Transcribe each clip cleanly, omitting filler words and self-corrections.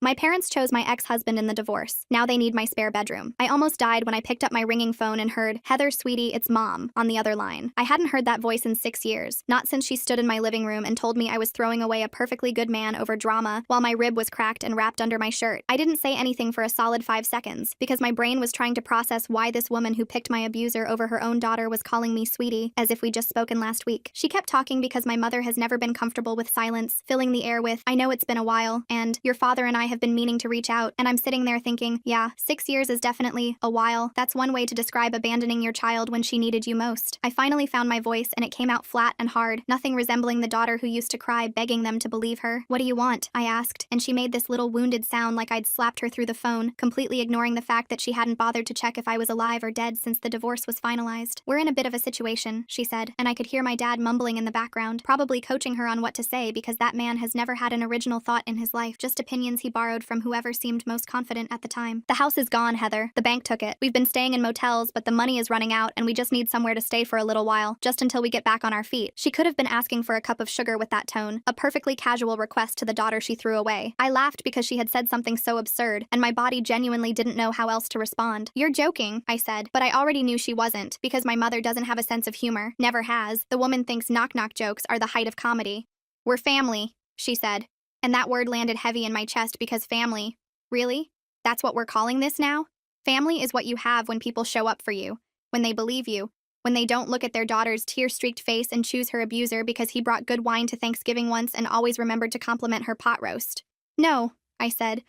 My parents chose my ex-husband in the divorce. Now they need my spare bedroom. I almost died when I picked up my ringing phone and heard, "Heather, sweetie, it's Mom," on the other line. I hadn't heard that voice in 6 years, not since she stood in my living room and told me I was throwing away a perfectly good man over drama while my rib was cracked and wrapped under my shirt. I didn't say anything for a solid 5 seconds because my brain was trying to process why this woman who picked my abuser over her own daughter was calling me sweetie, as if we'd just spoken last week. She kept talking because my mother has never been comfortable with silence, filling the air with, "I know it's been a while," and "Your father and I have been meaning to reach out," and I'm sitting there thinking, yeah, 6 years is definitely a while. That's one way to describe abandoning your child when she needed you most. I finally found my voice, and it came out flat and hard, nothing resembling the daughter who used to cry, begging them to believe her. "What do you want?" I asked, and she made this little wounded sound like I'd slapped her through the phone, completely ignoring the fact that she hadn't bothered to check if I was alive or dead since the divorce was finalized. "We're in a bit of a situation," she said, and I could hear my dad mumbling in the background, probably coaching her on what to say because that man has never had an original thought in his life, just opinions he borrowed from whoever seemed most confident at the time. "The house is gone, Heather. The bank took it. We've been staying in motels, but the money is running out and we just need somewhere to stay for a little while, just until we get back on our feet." She could have been asking for a cup of sugar with that tone, a perfectly casual request to the daughter she threw away. I laughed because she had said something so absurd, and my body genuinely didn't know how else to respond. "You're joking," I said, but I already knew she wasn't, because my mother doesn't have a sense of humor, never has. The woman thinks knock-knock jokes are the height of comedy. "We're family," she said, and that word landed heavy in my chest because family. Really? That's what we're calling this now? Family is what you have when people show up for you, when they believe you, when they don't look at their daughter's tear-streaked face and choose her abuser because he brought good wine to Thanksgiving once and always remembered to compliment her pot roast. "No," I said,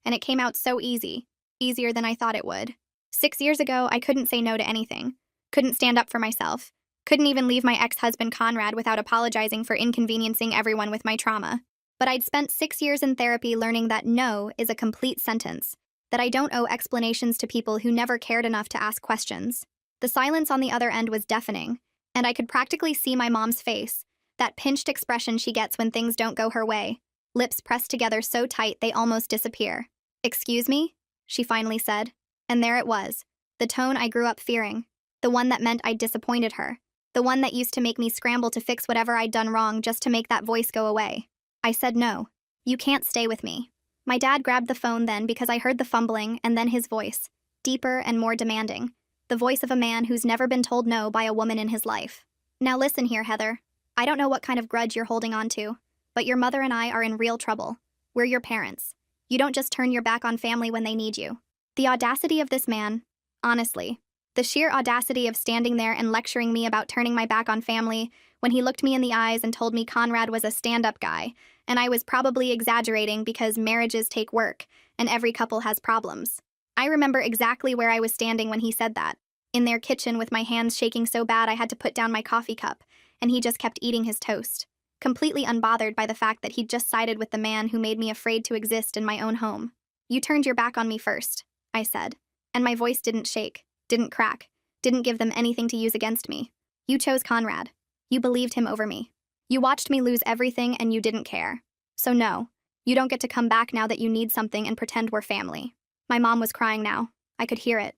and it came out so easy, easier than I thought it would. 6 years ago, I couldn't say no to anything, couldn't stand up for myself, couldn't even leave my ex-husband Conrad without apologizing for inconveniencing everyone with my trauma. But I'd spent 6 years in therapy learning that no is a complete sentence, that I don't owe explanations to people who never cared enough to ask questions. The silence on the other end was deafening, and I could practically see my mom's face, that pinched expression she gets when things don't go her way, lips pressed together so tight they almost disappear. "Excuse me?" she finally said, and there it was, the tone I grew up fearing, the one that meant I'd disappointed her, the one that used to make me scramble to fix whatever I'd done wrong just to make that voice go away. I said no. "You can't stay with me." My dad grabbed the phone then because I heard the fumbling and then his voice, deeper and more demanding, the voice of a man who's never been told no by a woman in his life. "Now listen here, Heather. I don't know what kind of grudge you're holding on to, but your mother and I are in real trouble. We're your parents. You don't just turn your back on family when they need you." The audacity of this man, honestly, the sheer audacity of standing there and lecturing me about turning my back on family when he looked me in the eyes and told me Conrad was a stand-up guy, and I was probably exaggerating because marriages take work, and every couple has problems. I remember exactly where I was standing when he said that, in their kitchen with my hands shaking so bad I had to put down my coffee cup, and he just kept eating his toast, completely unbothered by the fact that he'd just sided with the man who made me afraid to exist in my own home. "You turned your back on me first," I said, and my voice didn't shake, didn't crack, didn't give them anything to use against me. "You chose Conrad. You believed him over me. You watched me lose everything and you didn't care. So no, you don't get to come back now that you need something and pretend we're family." My mom was crying now. I could hear it.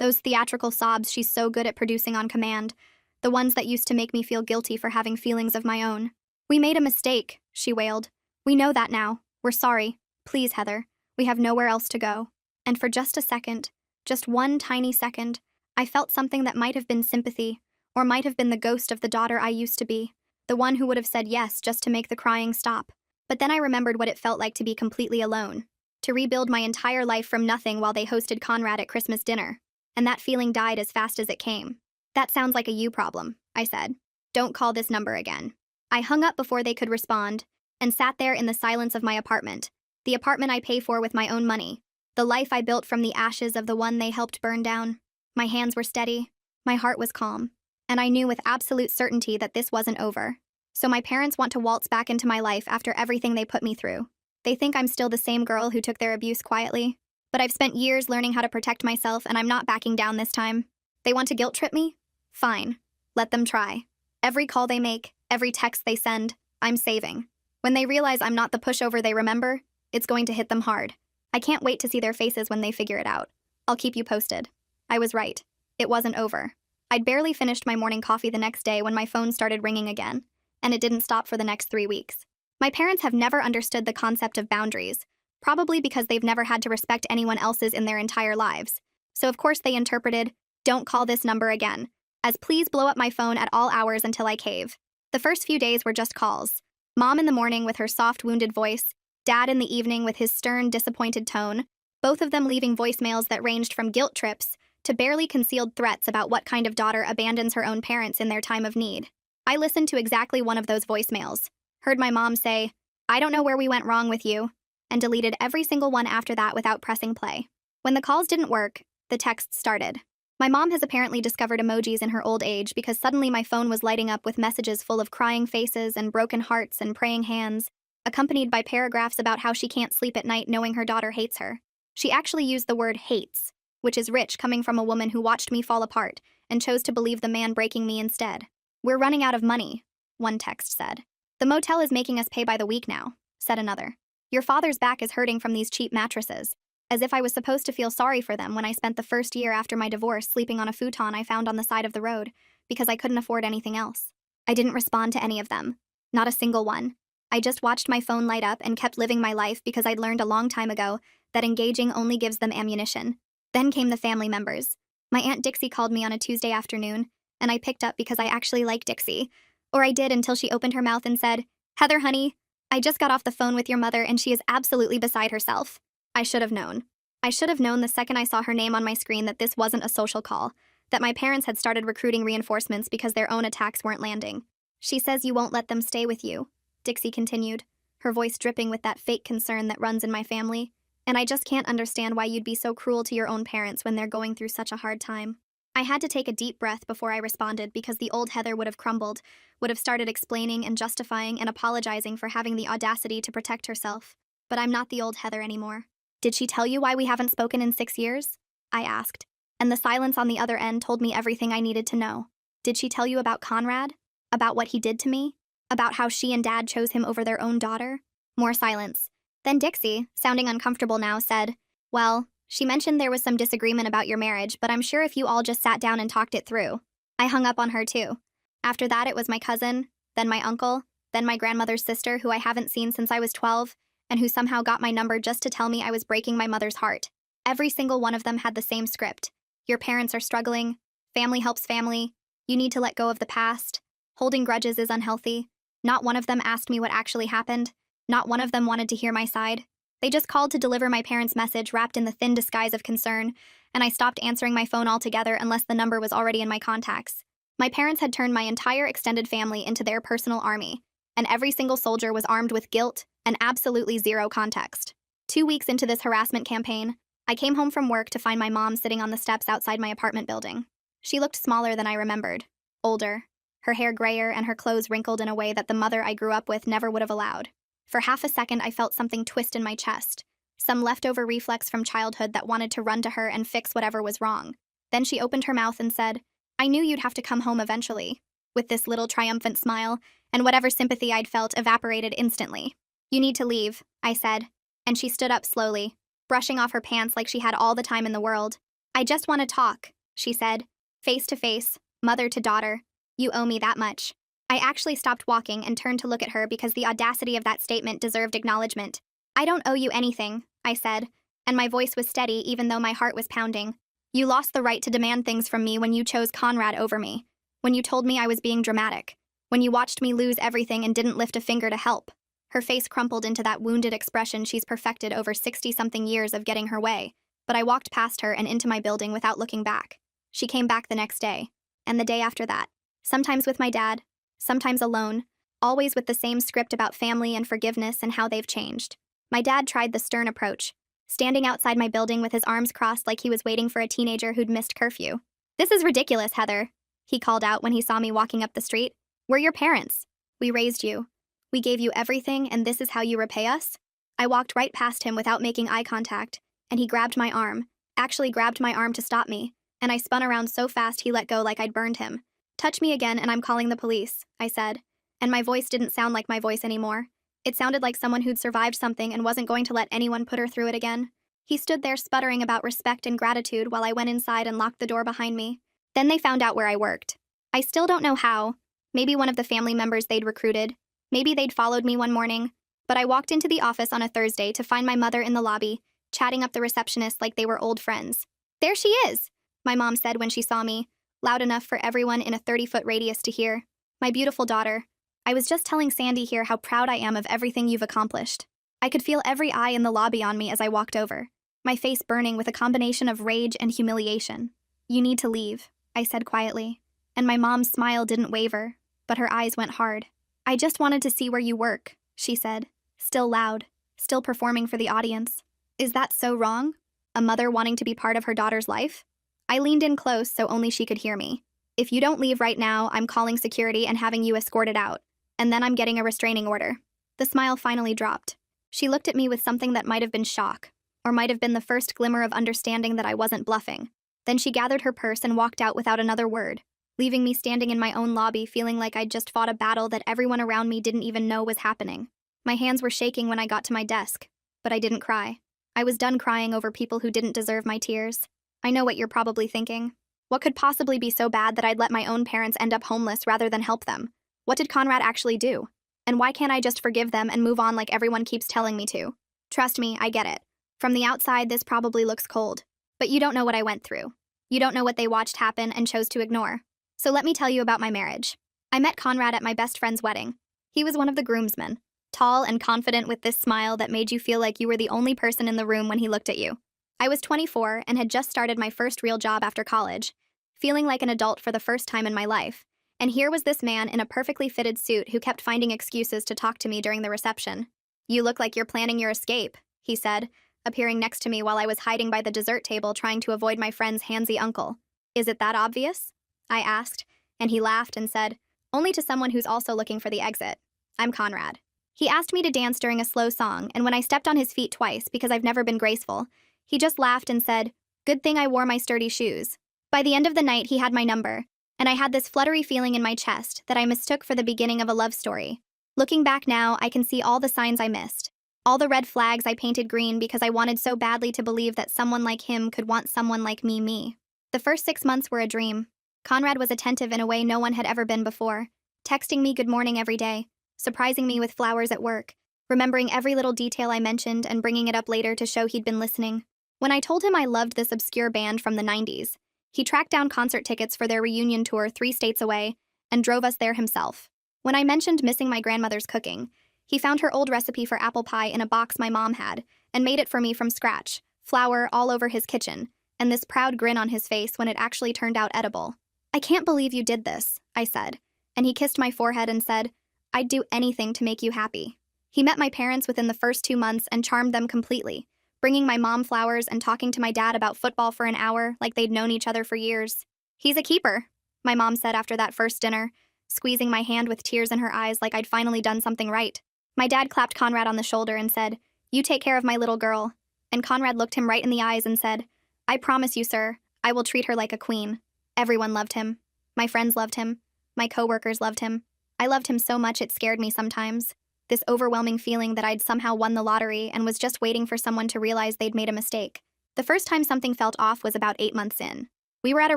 Those theatrical sobs she's so good at producing on command, the ones that used to make me feel guilty for having feelings of my own. "We made a mistake," she wailed. "We know that now. We're sorry. Please, Heather. We have nowhere else to go." And for just a second, just one tiny second, I felt something that might have been sympathy, or might have been the ghost of the daughter I used to be, the one who would have said yes just to make the crying stop. But then I remembered what it felt like to be completely alone, to rebuild my entire life from nothing while they hosted Conrad at Christmas dinner, and that feeling died as fast as it came. "That sounds like a you problem," I said. "Don't call this number again." I hung up before they could respond, and sat there in the silence of my apartment, the apartment I pay for with my own money, the life I built from the ashes of the one they helped burn down. My hands were steady, my heart was calm, and I knew with absolute certainty that this wasn't over. So my parents want to waltz back into my life after everything they put me through. They think I'm still the same girl who took their abuse quietly, but I've spent years learning how to protect myself and I'm not backing down this time. They want to guilt trip me? Fine. Let them try. Every call they make, every text they send, I'm saving. When they realize I'm not the pushover they remember, it's going to hit them hard. I can't wait to see their faces when they figure it out. I'll keep you posted. I was right. It wasn't over. I'd barely finished my morning coffee the next day when my phone started ringing again, and it didn't stop for the next 3 weeks. My parents have never understood the concept of boundaries, probably because they've never had to respect anyone else's in their entire lives. So of course they interpreted, "Don't call this number again," as "please blow up my phone at all hours until I cave." The first few days were just calls. Mom in the morning with her soft, wounded voice, Dad in the evening with his stern, disappointed tone, both of them leaving voicemails that ranged from guilt trips to barely concealed threats about what kind of daughter abandons her own parents in their time of need. I listened to exactly one of those voicemails, heard my mom say, "I don't know where we went wrong with you," and deleted every single one after that without pressing play. When the calls didn't work, the texts started. My mom has apparently discovered emojis in her old age because suddenly my phone was lighting up with messages full of crying faces and broken hearts and praying hands, accompanied by paragraphs about how she can't sleep at night knowing her daughter hates her. She actually used the word hates, which is rich coming from a woman who watched me fall apart and chose to believe the man breaking me instead. "We're running out of money," one text said. "The motel is making us pay by the week now," said another. "Your father's back is hurting from these cheap mattresses," as if I was supposed to feel sorry for them when I spent the first year after my divorce sleeping on a futon I found on the side of the road because I couldn't afford anything else. I didn't respond to any of them. Not a single one. I just watched my phone light up and kept living my life because I'd learned a long time ago that engaging only gives them ammunition. Then came the family members. My Aunt Dixie called me on a Tuesday afternoon, and I picked up because I actually like Dixie. Or I did until she opened her mouth and said, "Heather, honey, I just got off the phone with your mother and she is absolutely beside herself." I should have known. I should have known the second I saw her name on my screen that this wasn't a social call, that my parents had started recruiting reinforcements because their own attacks weren't landing. "She says you won't let them stay with you," Dixie continued, her voice dripping with that fake concern that runs in my family. "And I just can't understand why you'd be so cruel to your own parents when they're going through such a hard time." I had to take a deep breath before I responded because the old Heather would have crumbled, would have started explaining and justifying and apologizing for having the audacity to protect herself. But I'm not the old Heather anymore. "Did she tell you why we haven't spoken in 6 years?" I asked, and the silence on the other end told me everything I needed to know. "Did she tell you about Conrad? About what he did to me? About how she and Dad chose him over their own daughter?" More silence. Then Dixie, sounding uncomfortable now, said, "Well, she mentioned there was some disagreement about your marriage, but I'm sure if you all just sat down and talked it through." I hung up on her too. After that, it was my cousin, then my uncle, then my grandmother's sister, who I haven't seen since I was 12, and who somehow got my number just to tell me I was breaking my mother's heart. Every single one of them had the same script. "Your parents are struggling. Family helps family. You need to let go of the past. Holding grudges is unhealthy." Not one of them asked me what actually happened. Not one of them wanted to hear my side. They just called to deliver my parents' message wrapped in the thin disguise of concern, and I stopped answering my phone altogether unless the number was already in my contacts. My parents had turned my entire extended family into their personal army, and every single soldier was armed with guilt and absolutely zero context. 2 weeks into this harassment campaign, I came home from work to find my mom sitting on the steps outside my apartment building. She looked smaller than I remembered, older, her hair grayer and her clothes wrinkled in a way that the mother I grew up with never would have allowed. For half a second, I felt something twist in my chest, some leftover reflex from childhood that wanted to run to her and fix whatever was wrong. Then she opened her mouth and said, "I knew you'd have to come home eventually," with this little triumphant smile, and whatever sympathy I'd felt evaporated instantly. "You need to leave," I said, and she stood up slowly, brushing off her pants like she had all the time in the world. "I just want to talk," she said, face to face, mother to daughter. "You owe me that much." I actually stopped walking and turned to look at her because the audacity of that statement deserved acknowledgement. "I don't owe you anything," I said, and my voice was steady even though my heart was pounding. "You lost the right to demand things from me when you chose Conrad over me, when you told me I was being dramatic, when you watched me lose everything and didn't lift a finger to help." Her face crumpled into that wounded expression she's perfected over 60-something years of getting her way, but I walked past her and into my building without looking back. She came back the next day, and the day after that, sometimes with my dad, sometimes alone, always with the same script about family and forgiveness and how they've changed. My dad tried the stern approach, standing outside my building with his arms crossed like he was waiting for a teenager who'd missed curfew. "This is ridiculous, Heather," he called out when he saw me walking up the street. "We're your parents. We raised you. We gave you everything, and this is how you repay us?" I walked right past him without making eye contact, and he grabbed my arm, actually grabbed my arm to stop me, and I spun around so fast he let go like I'd burned him. "Touch me again and I'm calling the police," I said, and my voice didn't sound like my voice anymore. It sounded like someone who'd survived something and wasn't going to let anyone put her through it again. He stood there sputtering about respect and gratitude while I went inside and locked the door behind me. Then they found out where I worked. I still don't know how. Maybe one of the family members they'd recruited. Maybe they'd followed me one morning. But I walked into the office on a Thursday to find my mother in the lobby, chatting up the receptionist like they were old friends. "There she is," my mom said when she saw me, loud enough for everyone in a 30-foot radius to hear. "My beautiful daughter. I was just telling Sandy here how proud I am of everything you've accomplished." I could feel every eye in the lobby on me as I walked over, my face burning with a combination of rage and humiliation. "You need to leave," I said quietly, and my mom's smile didn't waver, but her eyes went hard. "I just wanted to see where you work," she said, still loud, still performing for the audience. "Is that so wrong? A mother wanting to be part of her daughter's life?" I leaned in close so only she could hear me. "If you don't leave right now, I'm calling security and having you escorted out, and then I'm getting a restraining order." The smile finally dropped. She looked at me with something that might have been shock, or might have been the first glimmer of understanding that I wasn't bluffing. Then she gathered her purse and walked out without another word, leaving me standing in my own lobby feeling like I'd just fought a battle that everyone around me didn't even know was happening. My hands were shaking when I got to my desk, but I didn't cry. I was done crying over people who didn't deserve my tears. I know what you're probably thinking. What could possibly be so bad that I'd let my own parents end up homeless rather than help them? What did Conrad actually do? And why can't I just forgive them and move on like everyone keeps telling me to? Trust me, I get it. From the outside, this probably looks cold. But you don't know what I went through. You don't know what they watched happen and chose to ignore. So let me tell you about my marriage. I met Conrad at my best friend's wedding. He was one of the groomsmen, tall and confident with this smile that made you feel like you were the only person in the room when he looked at you. I was 24 and had just started my first real job after college, feeling like an adult for the first time in my life. And here was this man in a perfectly fitted suit who kept finding excuses to talk to me during the reception. "You look like you're planning your escape," he said, appearing next to me while I was hiding by the dessert table trying to avoid my friend's handsy uncle. "Is it that obvious?" I asked, and he laughed and said, "Only to someone who's also looking for the exit. I'm Conrad." He asked me to dance during a slow song, and when I stepped on his feet twice because I've never been graceful, he just laughed and said, "Good thing I wore my sturdy shoes." By the end of the night, he had my number, and I had this fluttery feeling in my chest that I mistook for the beginning of a love story. Looking back now, I can see all the signs I missed. All the red flags I painted green because I wanted so badly to believe that someone like him could want someone like me. The first 6 months were a dream. Conrad was attentive in a way no one had ever been before, texting me good morning every day, surprising me with flowers at work, remembering every little detail I mentioned and bringing it up later to show he'd been listening. When I told him I loved this obscure band from the 90s, he tracked down concert tickets for their reunion tour 3 states away and drove us there himself. When I mentioned missing my grandmother's cooking, he found her old recipe for apple pie in a box my mom had and made it for me from scratch, flour all over his kitchen, and this proud grin on his face when it actually turned out edible. "I can't believe you did this," I said, and he kissed my forehead and said, "I'd do anything to make you happy." He met my parents within the first 2 months and charmed them completely, bringing my mom flowers and talking to my dad about football for an hour like they'd known each other for years. "He's a keeper," my mom said after that first dinner, squeezing my hand with tears in her eyes like I'd finally done something right. My dad clapped Conrad on the shoulder and said, "You take care of my little girl." And Conrad looked him right in the eyes and said, "I promise you, sir, I will treat her like a queen." Everyone loved him. My friends loved him. My coworkers loved him. I loved him so much it scared me sometimes. This overwhelming feeling that I'd somehow won the lottery and was just waiting for someone to realize they'd made a mistake. The first time something felt off was about 8 months in. We were at a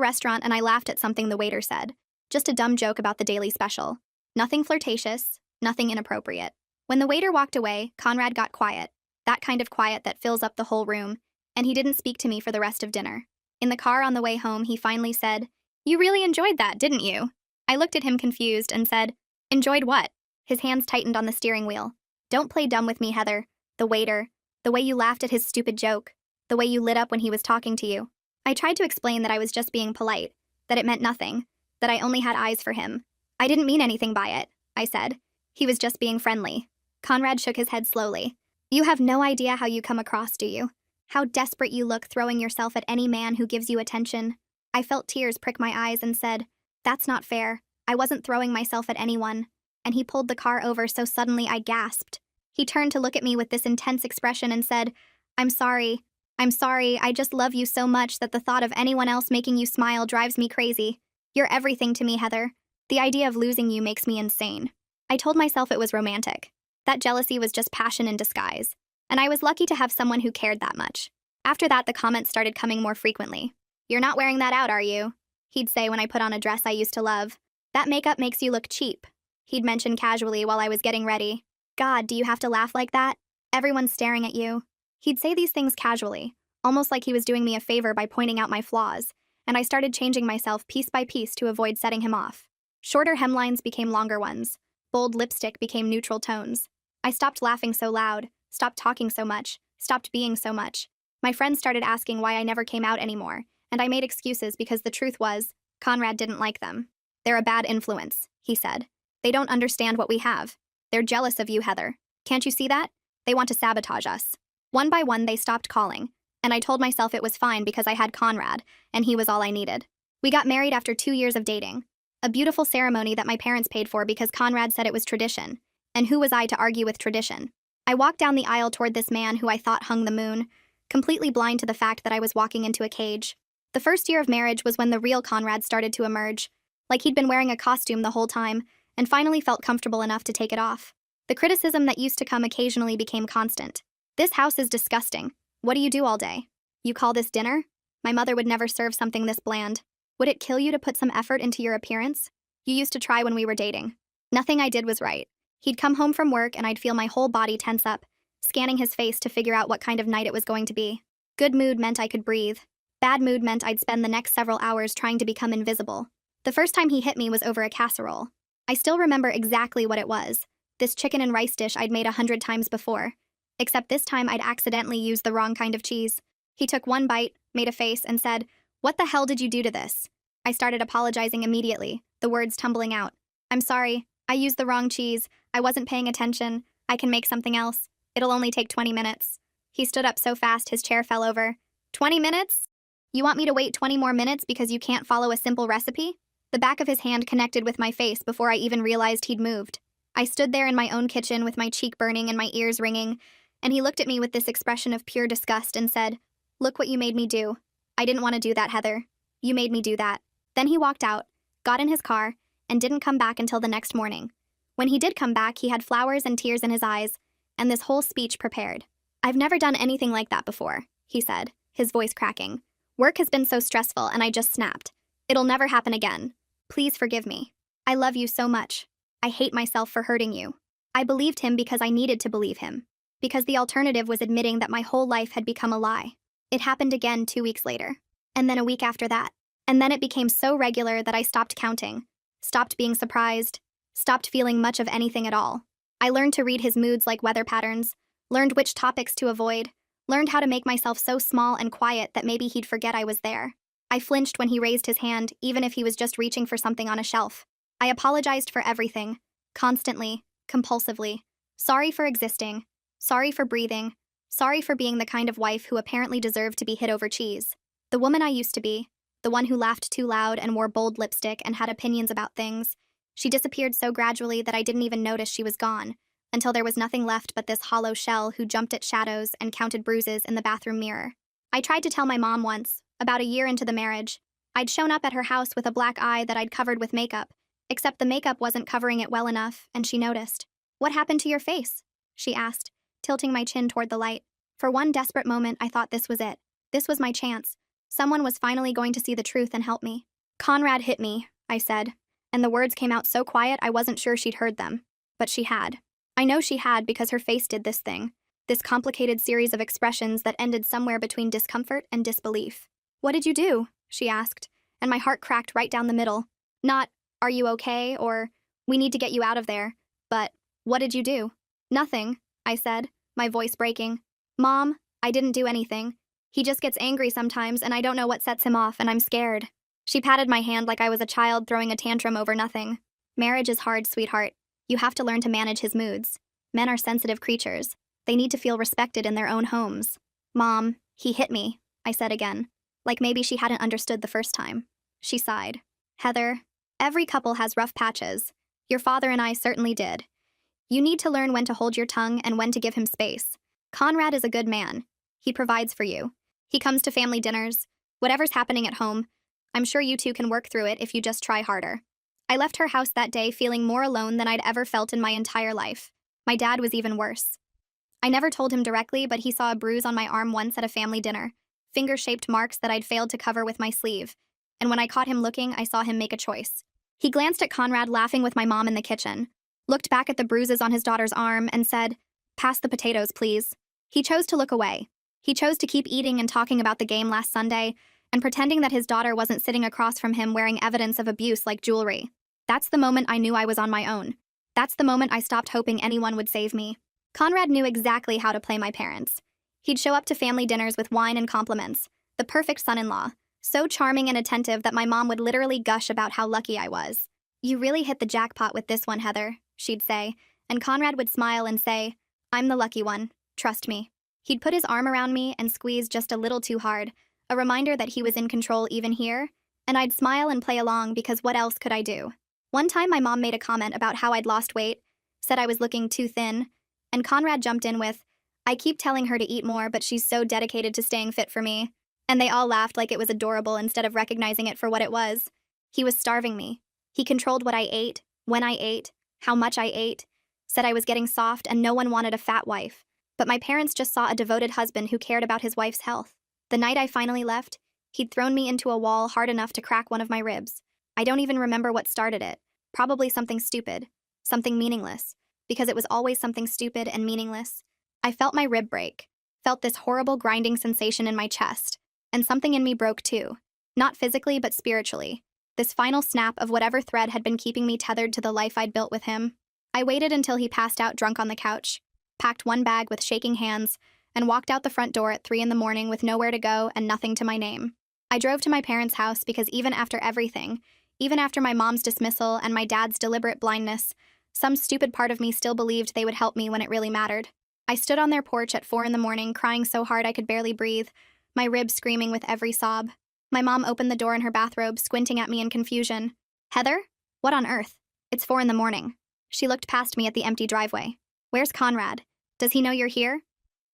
restaurant and I laughed at something the waiter said. Just a dumb joke about the daily special. Nothing flirtatious, nothing inappropriate. When the waiter walked away, Conrad got quiet. That kind of quiet that fills up the whole room, and he didn't speak to me for the rest of dinner. In the car on the way home, he finally said, "You really enjoyed that, didn't you?" I looked at him confused and said, "Enjoyed what?" His hands tightened on the steering wheel. "Don't play dumb with me, Heather. The waiter. The way you laughed at his stupid joke. The way you lit up when he was talking to you." I tried to explain that I was just being polite, that it meant nothing, that I only had eyes for him. "I didn't mean anything by it," I said. "He was just being friendly." Conrad shook his head slowly. "You have no idea how you come across, do you? How desperate you look throwing yourself at any man who gives you attention." I felt tears prick my eyes and said, "That's not fair. I wasn't throwing myself at anyone." And he pulled the car over so suddenly I gasped. He turned to look at me with this intense expression and said, I'm sorry, I just love you so much that the thought of anyone else making you smile drives me crazy. You're everything to me, Heather. The idea of losing you makes me insane." I told myself it was romantic. That jealousy was just passion in disguise, and I was lucky to have someone who cared that much. After that, the comments started coming more frequently. "You're not wearing that out, are you?" he'd say when I put on a dress I used to love. "That makeup makes you look cheap," he'd mention casually while I was getting ready. God, do you have to laugh like that? Everyone's staring at you. He'd say these things casually, almost like he was doing me a favor by pointing out my flaws, and I started changing myself piece by piece to avoid setting him off. Shorter hemlines became longer ones. Bold lipstick became neutral tones. I stopped laughing so loud, stopped talking so much, stopped being so much. My friends started asking why I never came out anymore, and I made excuses because the truth was, Conrad didn't like them. They're a bad influence, he said. They don't understand what we have. They're jealous of you, Heather. Can't you see that? They want to sabotage us. One by one, they stopped calling, and I told myself it was fine because I had Conrad, and he was all I needed. We got married after 2 years of dating. A beautiful ceremony that my parents paid for because Conrad said it was tradition. And who was I to argue with tradition? I walked down the aisle toward this man who I thought hung the moon, completely blind to the fact that I was walking into a cage. The first year of marriage was when the real Conrad started to emerge, like he'd been wearing a costume the whole time, and finally felt comfortable enough to take it off. The criticism that used to come occasionally became constant. This house is disgusting. What do you do all day? You call this dinner? My mother would never serve something this bland. Would it kill you to put some effort into your appearance? You used to try when we were dating. Nothing I did was right. He'd come home from work and I'd feel my whole body tense up, scanning his face to figure out what kind of night it was going to be. Good mood meant I could breathe. Bad mood meant I'd spend the next several hours trying to become invisible. The first time he hit me was over a casserole. I still remember exactly what it was. This chicken and rice dish I'd made 100 times before. Except this time I'd accidentally used the wrong kind of cheese. He took one bite, made a face, and said, "What the hell did you do to this?" I started apologizing immediately, the words tumbling out. "I'm sorry. I used the wrong cheese. I wasn't paying attention. I can make something else. It'll only take 20 minutes. He stood up so fast his chair fell over. 20 minutes? You want me to wait 20 more minutes because you can't follow a simple recipe? The back of his hand connected with my face before I even realized he'd moved. I stood there in my own kitchen with my cheek burning and my ears ringing, and he looked at me with this expression of pure disgust and said, "Look what you made me do. I didn't want to do that, Heather. You made me do that." Then he walked out, got in his car, and didn't come back until the next morning. When he did come back, he had flowers and tears in his eyes, and this whole speech prepared. "I've never done anything like that before," he said, his voice cracking. "Work has been so stressful and I just snapped. It'll never happen again. Please forgive me. I love you so much. I hate myself for hurting you." I believed him because I needed to believe him, because the alternative was admitting that my whole life had become a lie. It happened again 2 weeks later, and then a week after that. And then it became so regular that I stopped counting, stopped being surprised, stopped feeling much of anything at all. I learned to read his moods like weather patterns, learned which topics to avoid, learned how to make myself so small and quiet that maybe he'd forget I was there. I flinched when he raised his hand, even if he was just reaching for something on a shelf. I apologized for everything, constantly, compulsively. Sorry for existing, sorry for breathing, sorry for being the kind of wife who apparently deserved to be hit over cheese. The woman I used to be, the one who laughed too loud and wore bold lipstick and had opinions about things, she disappeared so gradually that I didn't even notice she was gone, until there was nothing left but this hollow shell who jumped at shadows and counted bruises in the bathroom mirror. I tried to tell my mom once, about a year into the marriage. I'd shown up at her house with a black eye that I'd covered with makeup, except the makeup wasn't covering it well enough, and she noticed. "What happened to your face?" she asked, tilting my chin toward the light. For one desperate moment, I thought this was it. This was my chance. Someone was finally going to see the truth and help me. "Conrad hit me," I said, and the words came out so quiet I wasn't sure she'd heard them. But she had. I know she had because her face did this thing, this complicated series of expressions that ended somewhere between discomfort and disbelief. "What did you do?" she asked, and my heart cracked right down the middle. Not, "Are you okay?" or "We need to get you out of there," but, "What did you do?" "Nothing," I said, my voice breaking. "Mom, I didn't do anything. He just gets angry sometimes and I don't know what sets him off and I'm scared." She patted my hand like I was a child throwing a tantrum over nothing. "Marriage is hard, sweetheart. You have to learn to manage his moods. Men are sensitive creatures. They need to feel respected in their own homes." "Mom, he hit me," I said again, like maybe she hadn't understood the first time. She sighed. "Heather, every couple has rough patches. Your father and I certainly did. You need to learn when to hold your tongue and when to give him space. Conrad is a good man. He provides for you. He comes to family dinners. Whatever's happening at home, I'm sure you two can work through it if you just try harder." I left her house that day feeling more alone than I'd ever felt in my entire life. My dad was even worse. I never told him directly, but he saw a bruise on my arm once at a family dinner, finger-shaped marks that I'd failed to cover with my sleeve, and when I caught him looking, I saw him make a choice. He glanced at Conrad laughing with my mom in the kitchen. looked back at the bruises on his daughter's arm, and said, "Pass the potatoes, please." He chose to look away. He chose to keep eating and talking about the game last Sunday, and pretending that his daughter wasn't sitting across from him wearing evidence of abuse like jewelry. That's the moment I knew I was on my own. That's the moment I stopped hoping anyone would save me. Conrad knew exactly how to play my parents. He'd show up to family dinners with wine and compliments, the perfect son-in-law, so charming and attentive that my mom would literally gush about how lucky I was. "You really hit the jackpot with this one, Heather," she'd say, and Conrad would smile and say, "I'm the lucky one, trust me." He'd put his arm around me and squeeze just a little too hard, a reminder that he was in control even here, and I'd smile and play along because what else could I do? One time my mom made a comment about how I'd lost weight, said I was looking too thin, and Conrad jumped in with, "I keep telling her to eat more, but she's so dedicated to staying fit for me." And they all laughed like it was adorable instead of recognizing it for what it was. He was starving me. He controlled what I ate, when I ate, how much I ate, said I was getting soft and no one wanted a fat wife. But my parents just saw a devoted husband who cared about his wife's health. The night I finally left, he'd thrown me into a wall hard enough to crack one of my ribs. I don't even remember what started it. Probably something stupid, something meaningless, because it was always something stupid and meaningless. I felt my rib break, felt this horrible grinding sensation in my chest, and something in me broke too. Not physically, but spiritually. This final snap of whatever thread had been keeping me tethered to the life I'd built with him. I waited until he passed out drunk on the couch, packed one bag with shaking hands, and walked out the front door at 3 a.m. with nowhere to go and nothing to my name. I drove to my parents' house because even after everything, even after my mom's dismissal and my dad's deliberate blindness, some stupid part of me still believed they would help me when it really mattered. I stood on their porch at 4 a.m. crying so hard I could barely breathe, my ribs screaming with every sob. My mom opened the door in her bathrobe, squinting at me in confusion. "Heather? What on earth? It's 4 a.m. She looked past me at the empty driveway. "Where's Conrad? Does he know you're here?"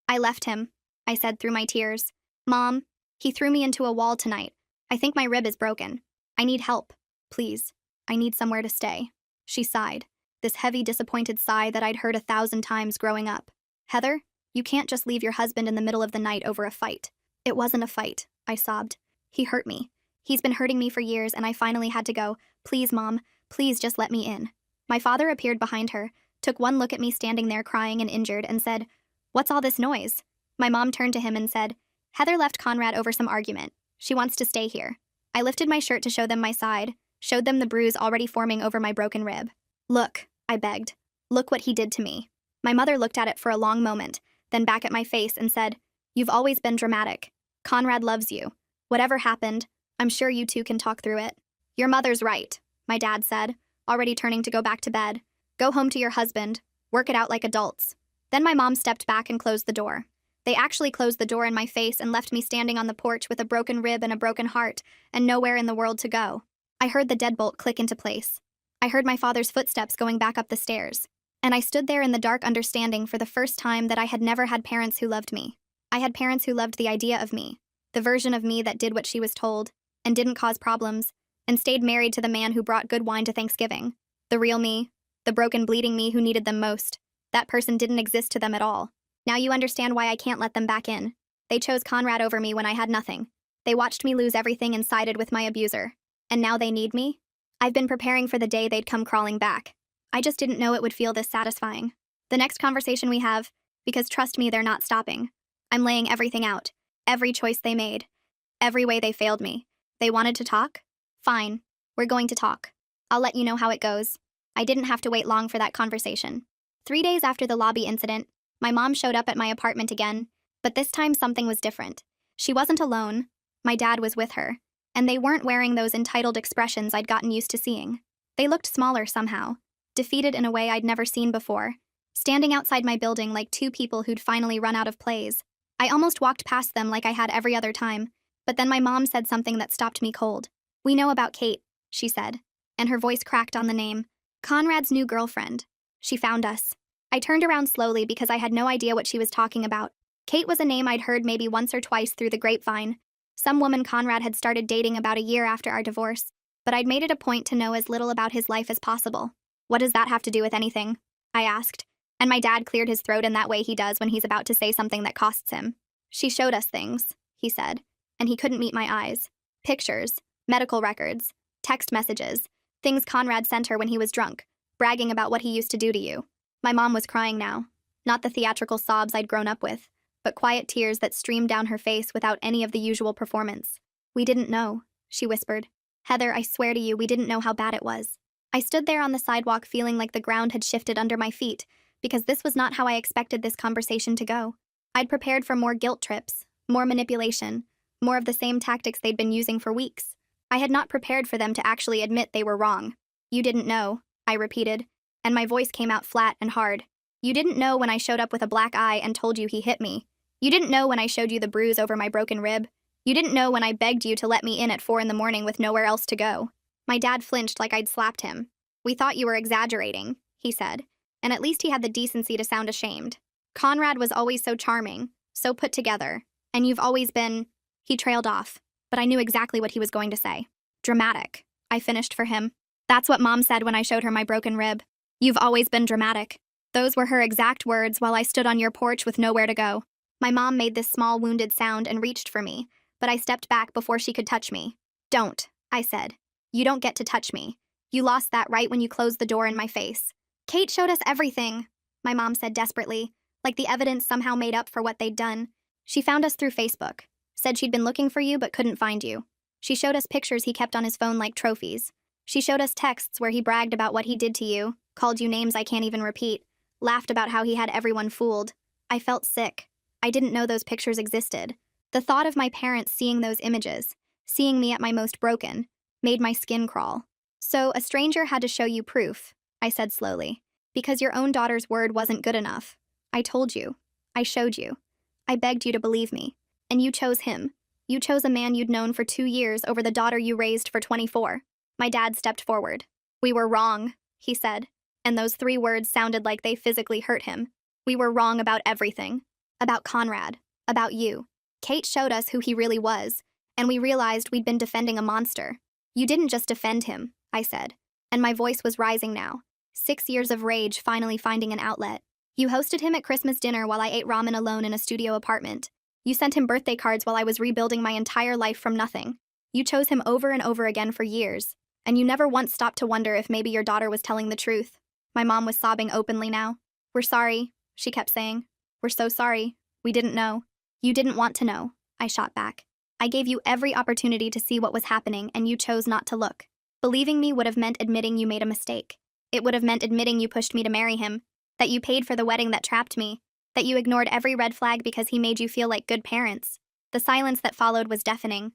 "I left him," I said through my tears. "Mom, he threw me into a wall tonight. I think my rib is broken. I need help. Please. I need somewhere to stay." She sighed, this heavy, disappointed sigh that I'd heard 1,000 times growing up. "Heather, you can't just leave your husband in the middle of the night over a fight." "It wasn't a fight," I sobbed. "He hurt me. He's been hurting me for years, and I finally had to go. Please, Mom, please just let me in." My father appeared behind her, took one look at me standing there crying and injured, and said, "What's all this noise?" My mom turned to him and said, "Heather left Conrad over some argument. She wants to stay here." I lifted my shirt to show them my side, showed them the bruise already forming over my broken rib. "Look," I begged. "Look what he did to me." My mother looked at it for a long moment, then back at my face and said, "You've always been dramatic. Conrad loves you. Whatever happened, I'm sure you two can talk through it." "Your mother's right," my dad said, already turning to go back to bed. "Go home to your husband. Work it out like adults." Then my mom stepped back and closed the door. They actually closed the door in my face and left me standing on the porch with a broken rib and a broken heart, and nowhere in the world to go. I heard the deadbolt click into place. I heard my father's footsteps going back up the stairs. And I stood there in the dark understanding for the first time that I had never had parents who loved me. I had parents who loved the idea of me, the version of me that did what she was told, and didn't cause problems, and stayed married to the man who brought good wine to Thanksgiving. The real me, the broken, bleeding me who needed them most. That person didn't exist to them at all. Now you understand why I can't let them back in. They chose Conrad over me when I had nothing. They watched me lose everything and sided with my abuser. And now they need me? I've been preparing for the day they'd come crawling back. I just didn't know it would feel this satisfying. The next conversation we have, because trust me, they're not stopping. I'm laying everything out. Every choice they made. Every way they failed me. They wanted to talk? Fine. We're going to talk. I'll let you know how it goes. I didn't have to wait long for that conversation. 3 days after the lobby incident, my mom showed up at my apartment again, but this time something was different. She wasn't alone. My dad was with her, and they weren't wearing those entitled expressions I'd gotten used to seeing. They looked smaller somehow, defeated in a way I'd never seen before, standing outside my building like two people who'd finally run out of plays. I almost walked past them like I had every other time, but then my mom said something that stopped me cold. "We know about Kate," she said, and her voice cracked on the name. "Conrad's new girlfriend. She found us." I turned around slowly because I had no idea what she was talking about. Kate was a name I'd heard maybe once or twice through the grapevine. Some woman Conrad had started dating about a year after our divorce, but I'd made it a point to know as little about his life as possible. "What does that have to do with anything?" I asked, and my dad cleared his throat in that way he does when he's about to say something that costs him. "She showed us things," he said, and he couldn't meet my eyes. "Pictures, medical records, text messages, things Conrad sent her when he was drunk, bragging about what he used to do to you. My mom was crying now. Not the theatrical sobs I'd grown up with, but quiet tears that streamed down her face without any of the usual performance. We didn't know, she whispered. Heather, I swear to you, we didn't know how bad it was. I stood there on the sidewalk feeling like the ground had shifted under my feet, because this was not how I expected this conversation to go. I'd prepared for more guilt trips, more manipulation, more of the same tactics they'd been using for weeks. I had not prepared for them to actually admit they were wrong. You didn't know, I repeated, and my voice came out flat and hard. You didn't know when I showed up with a black eye and told you he hit me. You didn't know when I showed you the bruise over my broken rib. You didn't know when I begged you to let me in at 4 a.m. with nowhere else to go. My dad flinched like I'd slapped him. We thought you were exaggerating, he said, and at least he had the decency to sound ashamed. Conrad was always so charming, so put together, and you've always been... He trailed off, but I knew exactly what he was going to say. Dramatic, I finished for him. That's what Mom said when I showed her my broken rib. You've always been dramatic. Those were her exact words while I stood on your porch with nowhere to go. My mom made this small wounded sound and reached for me, but I stepped back before she could touch me. Don't, I said. You don't get to touch me. You lost that right when you closed the door in my face. Kate showed us everything, my mom said desperately, like the evidence somehow made up for what they'd done. She found us through Facebook, said she'd been looking for you but couldn't find you. She showed us pictures he kept on his phone like trophies. She showed us texts where he bragged about what he did to you, called you names I can't even repeat, laughed about how he had everyone fooled. I felt sick. I didn't know those pictures existed. The thought of my parents seeing those images, seeing me at my most broken, made my skin crawl. So a stranger had to show you proof, I said slowly, because your own daughter's word wasn't good enough. I told you. I showed you. I begged you to believe me. And you chose him. You chose a man you'd known for 2 years over the daughter you raised for 24. My dad stepped forward. We were wrong, he said, and those 3 words sounded like they physically hurt him. We were wrong about everything. About Conrad. About you. Kate showed us who he really was, and we realized we'd been defending a monster. You didn't just defend him, I said, and my voice was rising now. 6 years of rage finally finding an outlet. You hosted him at Christmas dinner while I ate ramen alone in a studio apartment. You sent him birthday cards while I was rebuilding my entire life from nothing. You chose him over and over again for years, and you never once stopped to wonder if maybe your daughter was telling the truth. My mom was sobbing openly now. We're sorry, she kept saying. We're so sorry. We didn't know. You didn't want to know, I shot back. I gave you every opportunity to see what was happening, and you chose not to look. Believing me would have meant admitting you made a mistake. It would have meant admitting you pushed me to marry him, that you paid for the wedding that trapped me, that you ignored every red flag because he made you feel like good parents. The silence that followed was deafening.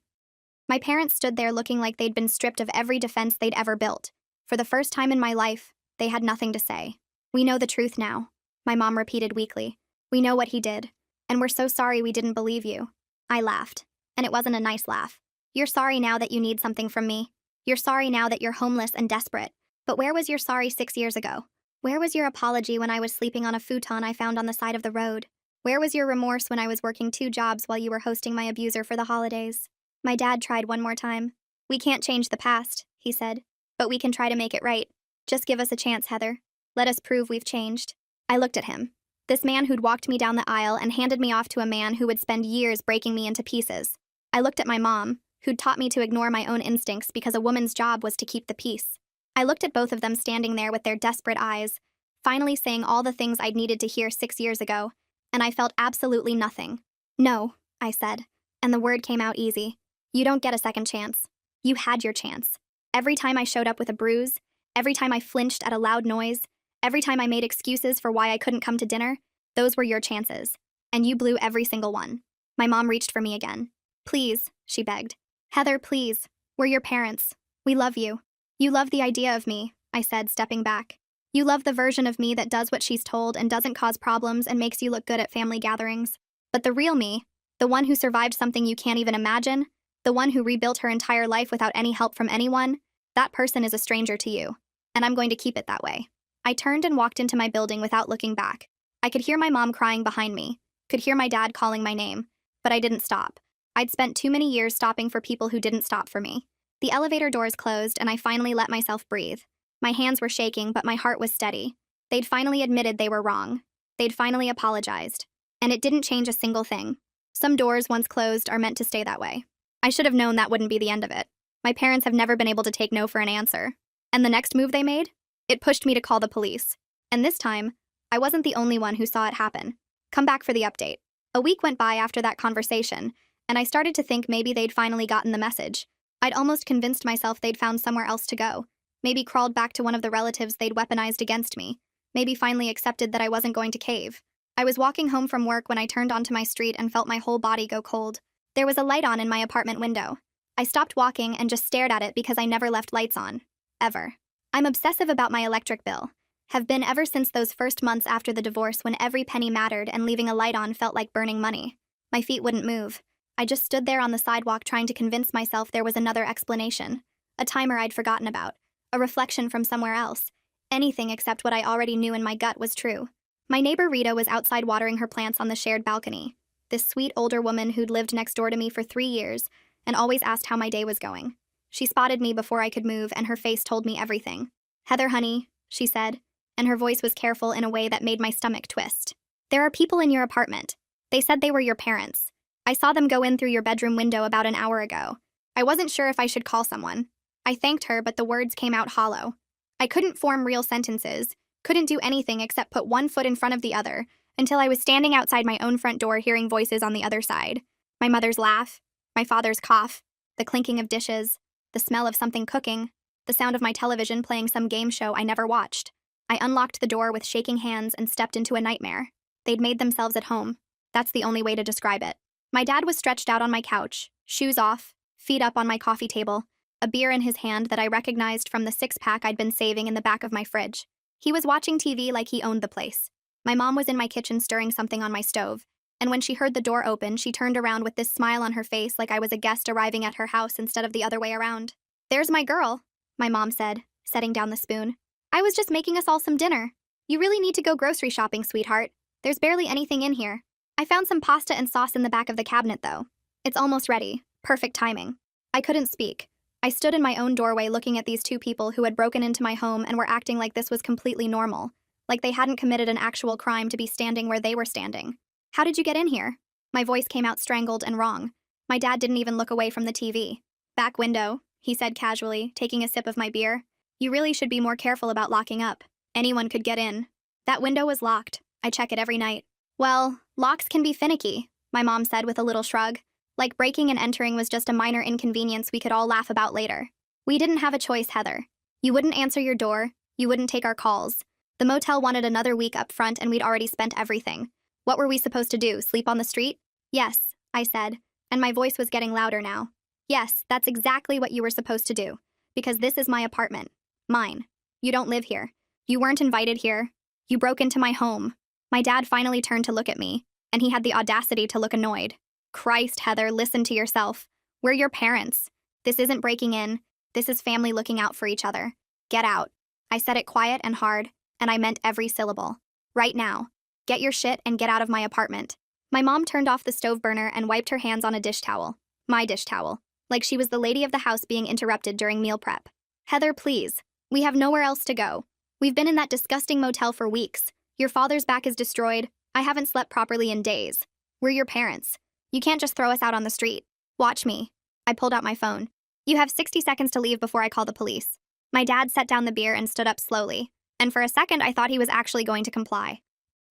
My parents stood there looking like they'd been stripped of every defense they'd ever built. For the first time in my life, they had nothing to say. We know the truth now, my mom repeated weakly. We know what he did, and we're so sorry we didn't believe you. I laughed, and it wasn't a nice laugh. You're sorry now that you need something from me. You're sorry now that you're homeless and desperate. But where was your sorry 6 years ago? Where was your apology when I was sleeping on a futon I found on the side of the road? Where was your remorse when I was working 2 jobs while you were hosting my abuser for the holidays? My dad tried one more time. We can't change the past, he said, but we can try to make it right. Just give us a chance, Heather. Let us prove we've changed. I looked at him. This man who'd walked me down the aisle and handed me off to a man who would spend years breaking me into pieces. I looked at my mom, who'd taught me to ignore my own instincts because a woman's job was to keep the peace. I looked at both of them standing there with their desperate eyes, finally saying all the things I'd needed to hear 6 years ago, and I felt absolutely nothing. No, I said, and the word came out easy. You don't get a second chance. You had your chance. Every time I showed up with a bruise, every time I flinched at a loud noise, every time I made excuses for why I couldn't come to dinner, those were your chances, and you blew every single one. My mom reached for me again. Please, she begged. Heather, please. We're your parents. We love you. You love the idea of me, I said, stepping back. You love the version of me that does what she's told and doesn't cause problems and makes you look good at family gatherings. But the real me, the one who survived something you can't even imagine, the one who rebuilt her entire life without any help from anyone, that person is a stranger to you. And I'm going to keep it that way. I turned and walked into my building without looking back. I could hear my mom crying behind me, could hear my dad calling my name, but I didn't stop. I'd spent too many years stopping for people who didn't stop for me. The elevator doors closed and I finally let myself breathe. My hands were shaking, but my heart was steady. They'd finally admitted they were wrong. They'd finally apologized. And it didn't change a single thing. Some doors, once closed, are meant to stay that way. I should have known that wouldn't be the end of it. My parents have never been able to take no for an answer. And the next move they made? It pushed me to call the police. And this time, I wasn't the only one who saw it happen. Come back for the update. A week went by after that conversation, and I started to think maybe they'd finally gotten the message. I'd almost convinced myself they'd found somewhere else to go. Maybe crawled back to one of the relatives they'd weaponized against me. Maybe finally accepted that I wasn't going to cave. I was walking home from work when I turned onto my street and felt my whole body go cold. There was a light on in my apartment window. I stopped walking and just stared at it because I never left lights on. Ever. I'm obsessive about my electric bill. Have been ever since those first months after the divorce when every penny mattered and leaving a light on felt like burning money. My feet wouldn't move. I just stood there on the sidewalk trying to convince myself there was another explanation. A timer I'd forgotten about. A reflection from somewhere else. Anything except what I already knew in my gut was true. My neighbor Rita was outside watering her plants on the shared balcony. This sweet older woman who'd lived next door to me for 3 years and always asked how my day was going. She spotted me before I could move and her face told me everything. "Heather, honey," she said, and her voice was careful in a way that made my stomach twist. "There are people in your apartment. They said they were your parents. I saw them go in through your bedroom window about an hour ago. I wasn't sure if I should call someone." I thanked her, but the words came out hollow. I couldn't form real sentences, couldn't do anything except put one foot in front of the other, until I was standing outside my own front door hearing voices on the other side. My mother's laugh, my father's cough, the clinking of dishes, the smell of something cooking, the sound of my television playing some game show I never watched. I unlocked the door with shaking hands and stepped into a nightmare. They'd made themselves at home. That's the only way to describe it. My dad was stretched out on my couch, shoes off, feet up on my coffee table, a beer in his hand that I recognized from the 6-pack I'd been saving in the back of my fridge. He was watching TV like he owned the place. My mom was in my kitchen stirring something on my stove, and when she heard the door open, she turned around with this smile on her face like I was a guest arriving at her house instead of the other way around. "There's my girl," my mom said, setting down the spoon. "I was just making us all some dinner. You really need to go grocery shopping, sweetheart. There's barely anything in here. I found some pasta and sauce in the back of the cabinet, though. It's almost ready. Perfect timing." I couldn't speak. I stood in my own doorway looking at these two people who had broken into my home and were acting like this was completely normal, like they hadn't committed an actual crime to be standing where they were standing. "How did you get in here?" My voice came out strangled and wrong. My dad didn't even look away from the TV. "Back window," he said casually, taking a sip of my beer. "You really should be more careful about locking up. Anyone could get in." "That window was locked. I check it every night." "Well, locks can be finicky," my mom said with a little shrug. Like breaking and entering was just a minor inconvenience we could all laugh about later. "We didn't have a choice, Heather. You wouldn't answer your door, you wouldn't take our calls. The motel wanted another week up front and we'd already spent everything. What were we supposed to do, sleep on the street?" "Yes," I said, and my voice was getting louder now. "Yes, that's exactly what you were supposed to do. Because this is my apartment. Mine. You don't live here. You weren't invited here. You broke into my home." My dad finally turned to look at me, and he had the audacity to look annoyed. "Christ, Heather, listen to yourself. We're your parents. This isn't breaking in. This is family looking out for each other. Get out." I said it quiet and hard, and I meant every syllable. "Right now. Get your shit and get out of my apartment." My mom turned off the stove burner and wiped her hands on a dish towel. My dish towel. Like she was the lady of the house being interrupted during meal prep. "Heather, please. We have nowhere else to go. We've been in that disgusting motel for weeks. Your father's back is destroyed. I haven't slept properly in days. We're your parents. You can't just throw us out on the street. Watch me." I pulled out my phone. "You have 60 seconds to leave before I call the police." My dad set down the beer and stood up slowly, and for a second I thought he was actually going to comply.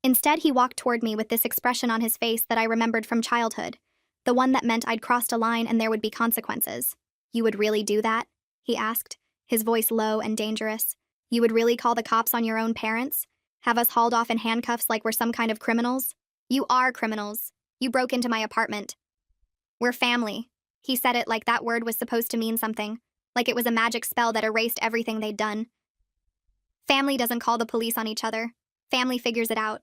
Instead, he walked toward me with this expression on his face that I remembered from childhood, the one that meant I'd crossed a line and there would be consequences. "You would really do that?" he asked, his voice low and dangerous. "You would really call the cops on your own parents? Have us hauled off in handcuffs like we're some kind of criminals? You are criminals. You broke into my apartment. We're family." He said it like that word was supposed to mean something, like it was a magic spell that erased everything they'd done. "Family doesn't call the police on each other. Family figures it out."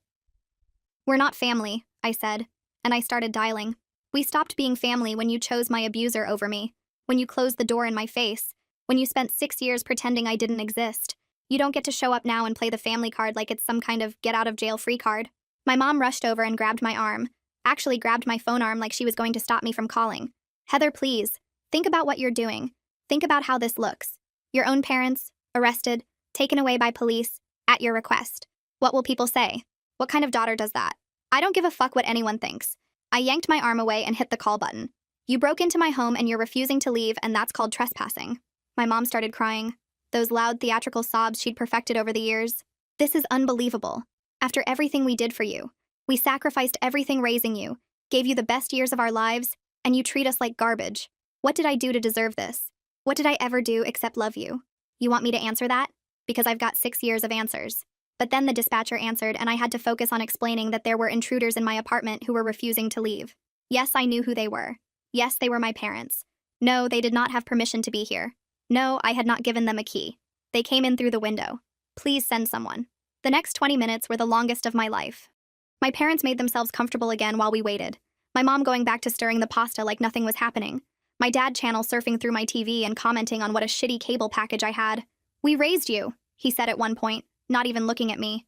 "We're not family," I said, and I started dialing. "We stopped being family when you chose my abuser over me, when you closed the door in my face, when you spent 6 years pretending I didn't exist. You don't get to show up now and play the family card like it's some kind of get-out-of-jail-free card." My mom rushed over and grabbed my arm, actually grabbed my phone arm like she was going to stop me from calling. "Heather, please. Think about what you're doing. Think about how this looks. Your own parents, arrested, taken away by police, at your request. What will people say? What kind of daughter does that? I don't give a fuck what anyone thinks." I yanked my arm away and hit the call button. "You broke into my home and you're refusing to leave, and that's called trespassing." My mom started crying. those loud theatrical sobs she'd perfected over the years. This is unbelievable. After everything we did for you, we sacrificed everything raising you, gave you the best years of our lives, and you treat us like garbage. What did I do to deserve this? What did I ever do except love you? You want me to answer that? Because I've got 6 years of answers. But then the dispatcher answered, and I had to focus on explaining that there were intruders in my apartment who were refusing to leave. Yes, I knew who they were. Yes, they were my parents. No, they did not have permission to be here. No, I had not given them a key. They came in through the window. Please send someone. The next 20 minutes were the longest of my life. My parents made themselves comfortable again while we waited. My mom going back to stirring the pasta like nothing was happening. My dad channel surfing through my TV and commenting on what a shitty cable package I had. We raised you, he said at one point, not even looking at me.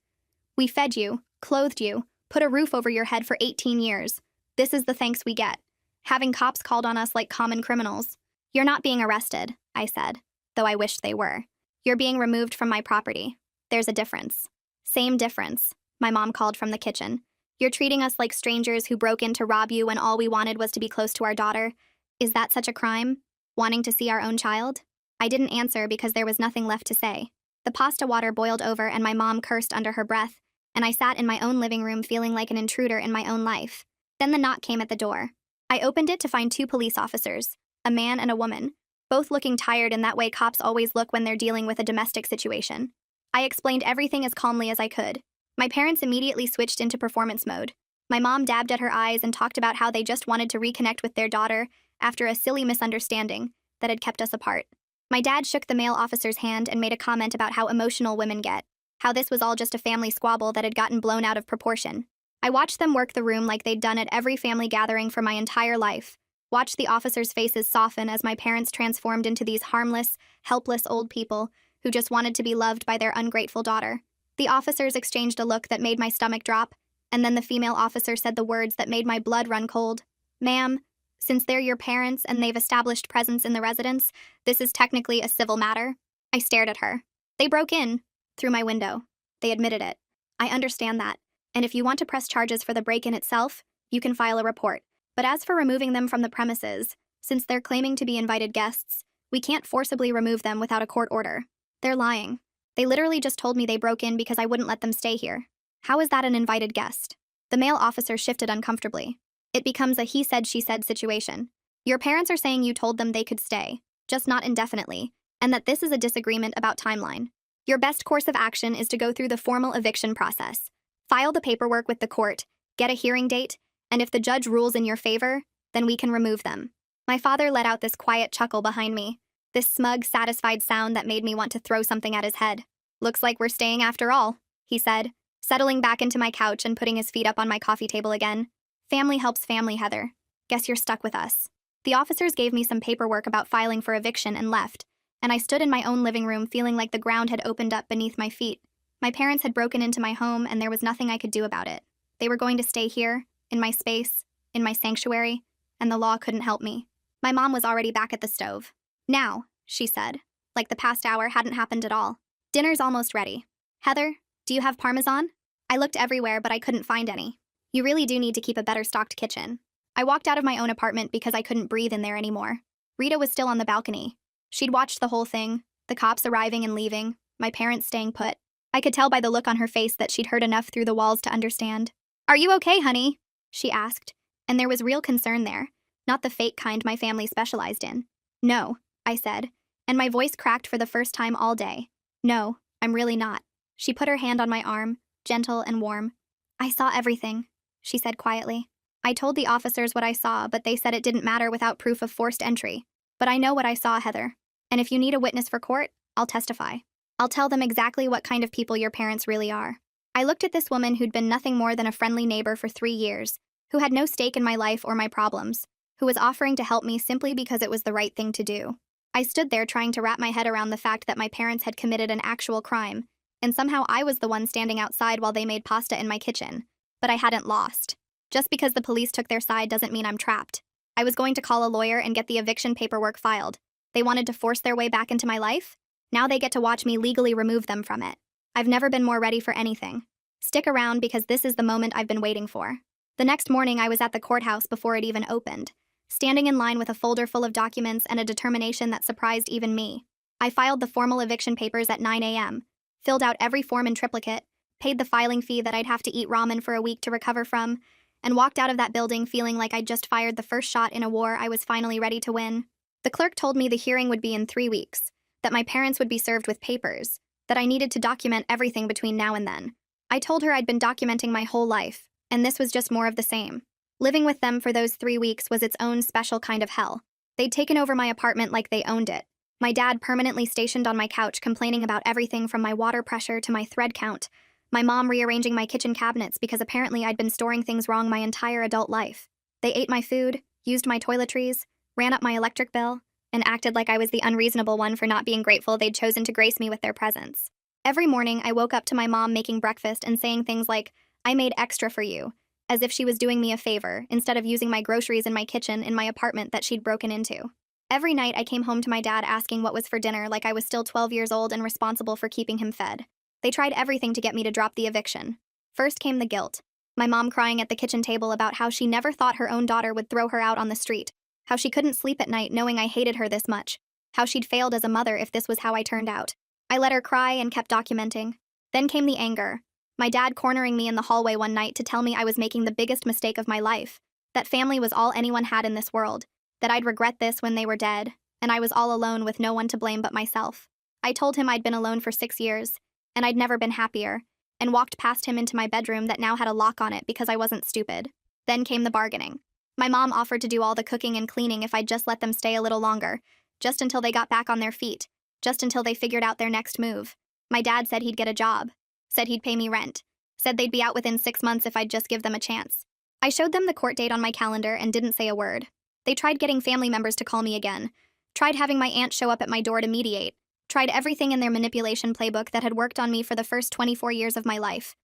We fed you, clothed you, put a roof over your head for 18 years. This is the thanks we get. Having cops called on us like common criminals. You're not being arrested, I said, though I wished they were. You're being removed from my property. There's a difference. Same difference, my mom called from the kitchen. You're treating us like strangers who broke in to rob you when all we wanted was to be close to our daughter. Is that such a crime? Wanting to see our own child? I didn't answer because there was nothing left to say. The pasta water boiled over and my mom cursed under her breath, and I sat in my own living room feeling like an intruder in my own life. Then the knock came at the door. I opened it to find 2 police officers, a man and a woman, both looking tired in that way cops always look when they're dealing with a domestic situation. I explained everything as calmly as I could. My parents immediately switched into performance mode. My mom dabbed at her eyes and talked about how they just wanted to reconnect with their daughter after a silly misunderstanding that had kept us apart. My dad shook the male officer's hand and made a comment about how emotional women get, how this was all just a family squabble that had gotten blown out of proportion. I watched them work the room like they'd done at every family gathering for my entire life, watched the officers' faces soften as my parents transformed into these harmless, helpless old people who just wanted to be loved by their ungrateful daughter. The officers exchanged a look that made my stomach drop, and then the female officer said the words that made my blood run cold. Ma'am, since they're your parents and they've established presence in the residence, this is technically a civil matter. I stared at her. They broke in, through my window. They admitted it. I understand that. And if you want to press charges for the break-in itself, you can file a report. But as for removing them from the premises, since they're claiming to be invited guests, we can't forcibly remove them without a court order. They're lying. They literally just told me they broke in because I wouldn't let them stay here. How is that an invited guest? The male officer shifted uncomfortably. It becomes a he said, she said situation. Your parents are saying you told them they could stay, just not indefinitely, and that this is a disagreement about timeline. Your best course of action is to go through the formal eviction process. File the paperwork with the court, get a hearing date, and if the judge rules in your favor, then we can remove them. My father let out this quiet chuckle behind me, this smug, satisfied sound that made me want to throw something at his head. Looks like we're staying after all, he said, settling back into my couch and putting his feet up on my coffee table again. Family helps family, Heather. Guess you're stuck with us. The officers gave me some paperwork about filing for eviction and left, and I stood in my own living room feeling like the ground had opened up beneath my feet. My parents had broken into my home and there was nothing I could do about it. They were going to stay here, in my space, in my sanctuary, and the law couldn't help me. My mom was already back at the stove. Now, she said, like the past hour hadn't happened at all. Dinner's almost ready. Heather, do you have Parmesan? I looked everywhere, but I couldn't find any. You really do need to keep a better stocked kitchen. I walked out of my own apartment because I couldn't breathe in there anymore. Rita was still on the balcony. She'd watched the whole thing, the cops arriving and leaving, my parents staying put. I could tell by the look on her face that she'd heard enough through the walls to understand. Are you okay, honey? She asked, and there was real concern there, not the fake kind my family specialized in. No, I said, and my voice cracked for the first time all day. No, I'm really not. She put her hand on my arm, gentle and warm. I saw everything, she said quietly. I told the officers what I saw, but they said it didn't matter without proof of forced entry. But I know what I saw, Heather. And if you need a witness for court, I'll testify. I'll tell them exactly what kind of people your parents really are. I looked at this woman who'd been nothing more than a friendly neighbor for 3 years, who had no stake in my life or my problems, who was offering to help me simply because it was the right thing to do. I stood there trying to wrap my head around the fact that my parents had committed an actual crime, and somehow I was the one standing outside while they made pasta in my kitchen. But I hadn't lost. Just because the police took their side doesn't mean I'm trapped. I was going to call a lawyer and get the eviction paperwork filed. They wanted to force their way back into my life? Now they get to watch me legally remove them from it. I've never been more ready for anything. Stick around because this is the moment I've been waiting for. The next morning I was at the courthouse before it even opened, standing in line with a folder full of documents and a determination that surprised even me. I filed the formal eviction papers at 9 a.m., filled out every form in triplicate, paid the filing fee that I'd have to eat ramen for a week to recover from, and walked out of that building feeling like I'd just fired the first shot in a war I was finally ready to win. The clerk told me the hearing would be in 3 weeks, that my parents would be served with papers, that I needed to document everything between now and then. I told her I'd been documenting my whole life, and this was just more of the same. Living with them for those 3 weeks was its own special kind of hell. They'd taken over my apartment like they owned it. My dad permanently stationed on my couch complaining about everything from my water pressure to my thread count. My mom rearranging my kitchen cabinets because apparently I'd been storing things wrong my entire adult life. They ate my food, used my toiletries, ran up my electric bill, and acted like I was the unreasonable one for not being grateful they'd chosen to grace me with their presence. Every morning, I woke up to my mom making breakfast and saying things like, "I made extra for you," as if she was doing me a favor, instead of using my groceries in my kitchen in my apartment that she'd broken into. Every night, I came home to my dad asking what was for dinner like I was still 12 years old and responsible for keeping him fed. They tried everything to get me to drop the eviction. First came the guilt. My mom crying at the kitchen table about how she never thought her own daughter would throw her out on the street, how she couldn't sleep at night knowing I hated her this much, how she'd failed as a mother if this was how I turned out. I let her cry and kept documenting. Then came the anger. My dad cornering me in the hallway one night to tell me I was making the biggest mistake of my life, that family was all anyone had in this world, that I'd regret this when they were dead, and I was all alone with no one to blame but myself. I told him I'd been alone for 6 years, and I'd never been happier, and walked past him into my bedroom that now had a lock on it because I wasn't stupid. Then came the bargaining. My mom offered to do all the cooking and cleaning if I'd just let them stay a little longer, just until they got back on their feet, just until they figured out their next move. My dad said he'd get a job, said he'd pay me rent, said they'd be out within 6 months if I'd just give them a chance. I showed them the court date on my calendar and didn't say a word. They tried getting family members to call me again, tried having my aunt show up at my door to mediate, tried everything in their manipulation playbook that had worked on me for the first 24 years of my life.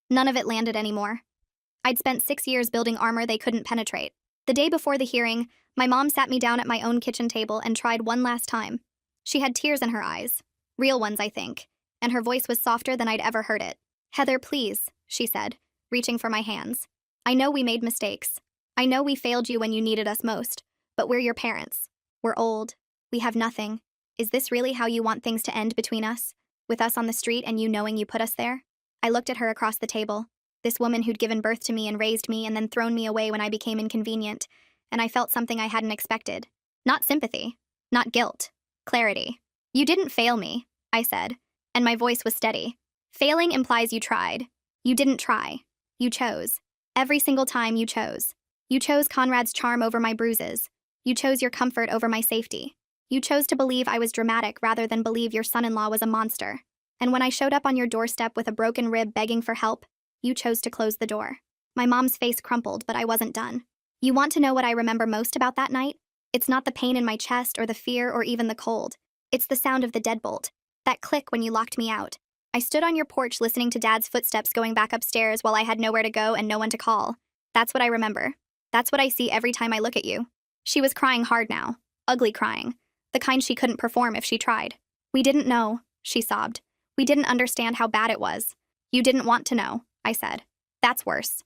None of it landed anymore. I'd spent 6 years building armor they couldn't penetrate. The day before the hearing, my mom sat me down at my own kitchen table and tried one last time. She had tears in her eyes. Real ones, I think. And her voice was softer than I'd ever heard it. "Heather, please," she said, reaching for my hands. "I know we made mistakes. I know we failed you when you needed us most. But we're your parents. We're old. We have nothing. Is this really how you want things to end between us? With us on the street and you knowing you put us there?" I looked at her across the table, this woman who'd given birth to me and raised me and then thrown me away when I became inconvenient, and I felt something I hadn't expected. Not sympathy. Not guilt. Clarity. "You didn't fail me," I said, and my voice was steady. "Failing implies you tried. You didn't try. You chose. Every single time you chose. You chose Conrad's charm over my bruises. You chose your comfort over my safety. You chose to believe I was dramatic rather than believe your son-in-law was a monster. And when I showed up on your doorstep with a broken rib begging for help, you chose to close the door." My mom's face crumpled, but I wasn't done. "You want to know what I remember most about that night? It's not the pain in my chest or the fear or even the cold. It's the sound of the deadbolt. That click when you locked me out. I stood on your porch listening to Dad's footsteps going back upstairs while I had nowhere to go and no one to call. That's what I remember. That's what I see every time I look at you." She was crying hard now. Ugly crying. The kind she couldn't perform if she tried. "We didn't know," she sobbed. "We didn't understand how bad it was." "You didn't want to know," I said. "That's worse.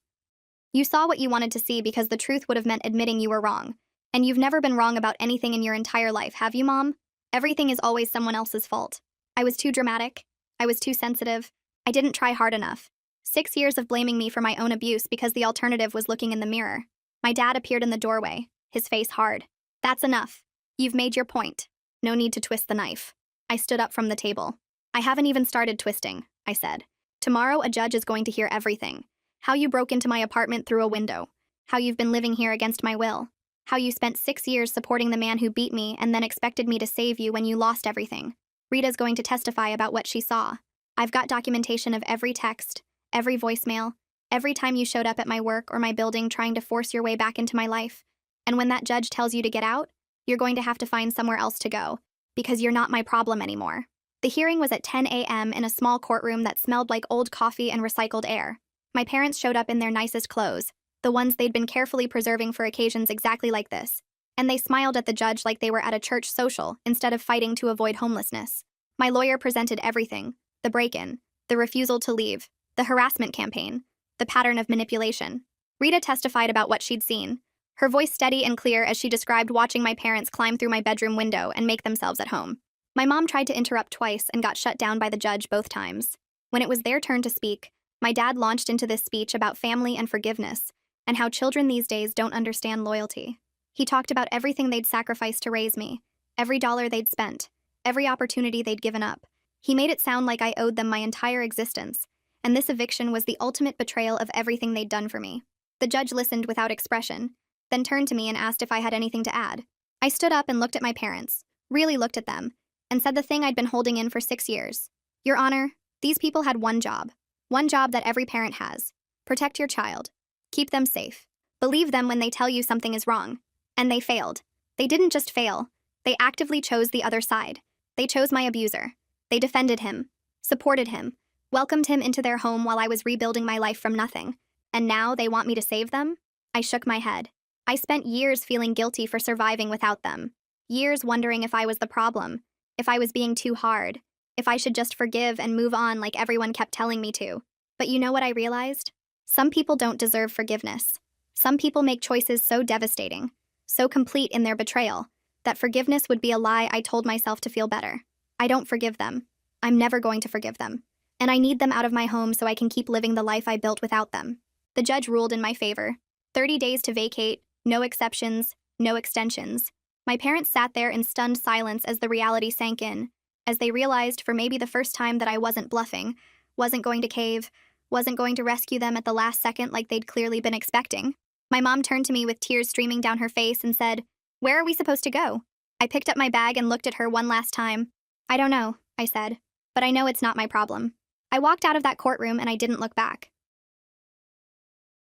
You saw what you wanted to see because the truth would have meant admitting you were wrong. And you've never been wrong about anything in your entire life, have you, Mom? Everything is always someone else's fault. I was too dramatic. I was too sensitive. I didn't try hard enough. 6 years of blaming me for my own abuse because the alternative was looking in the mirror." My dad appeared in the doorway, his face hard. "That's enough. You've made your point. No need to twist the knife." I stood up from the table. "I haven't even started twisting," I said. "Tomorrow a judge is going to hear everything. How you broke into my apartment through a window. How you've been living here against my will. How you spent 6 years supporting the man who beat me and then expected me to save you when you lost everything. Rita's going to testify about what she saw. I've got documentation of every text, every voicemail, every time you showed up at my work or my building trying to force your way back into my life. And when that judge tells you to get out, you're going to have to find somewhere else to go, because you're not my problem anymore." The hearing was at 10 a.m. in a small courtroom that smelled like old coffee and recycled air. My parents showed up in their nicest clothes, the ones they'd been carefully preserving for occasions exactly like this, and they smiled at the judge like they were at a church social instead of fighting to avoid homelessness. My lawyer presented everything: the break-in, the refusal to leave, the harassment campaign, the pattern of manipulation. Rita testified about what she'd seen, her voice steady and clear as she described watching my parents climb through my bedroom window and make themselves at home. My mom tried to interrupt twice and got shut down by the judge both times. When it was their turn to speak, my dad launched into this speech about family and forgiveness, and how children these days don't understand loyalty. He talked about everything they'd sacrificed to raise me, every dollar they'd spent, every opportunity they'd given up. He made it sound like I owed them my entire existence, and this eviction was the ultimate betrayal of everything they'd done for me. The judge listened without expression, then turned to me and asked if I had anything to add. I stood up and looked at my parents, really looked at them, and said the thing I'd been holding in for 6 years. Your Honor, these people had one job that every parent has. Protect your child. Keep them safe. Believe them when they tell you something is wrong. And they failed. They didn't just fail. They actively chose the other side. They chose my abuser. They defended him, supported him, welcomed him into their home while I was rebuilding my life from nothing. And now they want me to save them? I shook my head. I spent years feeling guilty for surviving without them. Years wondering if I was the problem, if I was being too hard, if I should just forgive and move on like everyone kept telling me to. But you know what I realized? Some people don't deserve forgiveness. Some people make choices so devastating, so complete in their betrayal, that forgiveness would be a lie I told myself to feel better. I don't forgive them. I'm never going to forgive them. And I need them out of my home so I can keep living the life I built without them. The judge ruled in my favor. 30 days to vacate, no exceptions, no extensions. My parents sat there in stunned silence as the reality sank in, as they realized for maybe the first time that I wasn't bluffing, wasn't going to cave, wasn't going to rescue them at the last second like they'd clearly been expecting. My mom turned to me with tears streaming down her face and said, "Where are we supposed to go?" I picked up my bag and looked at her one last time. "I don't know," I said, "but I know it's not my problem." I walked out of that courtroom and I didn't look back.